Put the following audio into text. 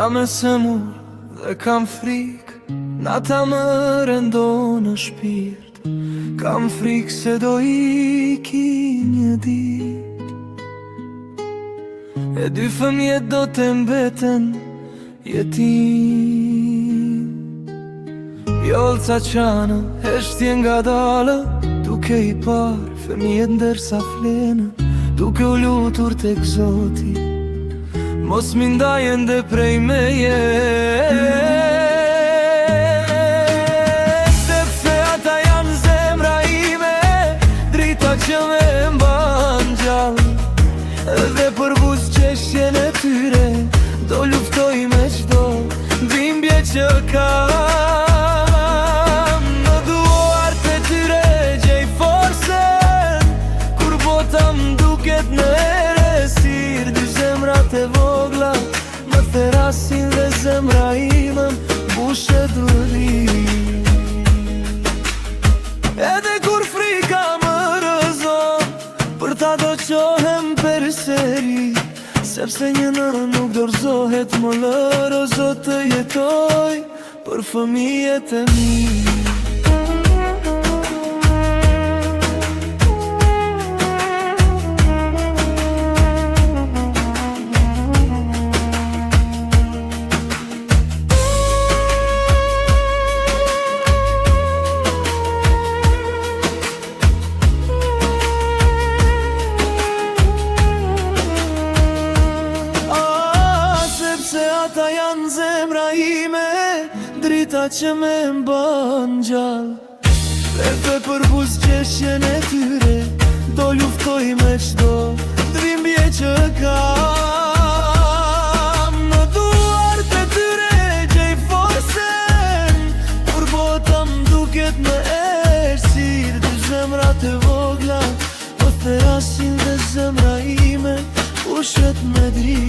Jam e semur dhe kam frik, nata më rëndo në shpirt. Kam frik se do iki një dit, e dy fëmjet do të mbeten jetim. Jolca qanë, heshtje nga dalë, duke i parë fëmjet ndërsa flenë, duke u lutur tek Zoti, mos m'indajen dhe prej meje. Sepse ata janë zemra ime, drita që me mban gjallë, dhe për buzëqeshjen e tyre do luftoj me qdo dhimbje që kam. Në duart e tyre gjej forsen, kur bota m'duket në eresir. Dy zemrat e vogla më therasin dhe zemra ime m'bushet duri. Edhe kur frika më rëzon, për ta do qohem përseri, sepse një nënë nuk dorëzohet më lërë, o Zot të jetoj për fëmijet e mi. Ata janë zemra ime, drita që me mban gjallë, dhe për buzëqeshjen e tyre do luftoj me qdo dhimbje që kam. Në duart e tyre gjej forsen, kur bota m'duket në errësirë. Dy zemrat e vogla më therasin dhe zemra ime ushet me dritë.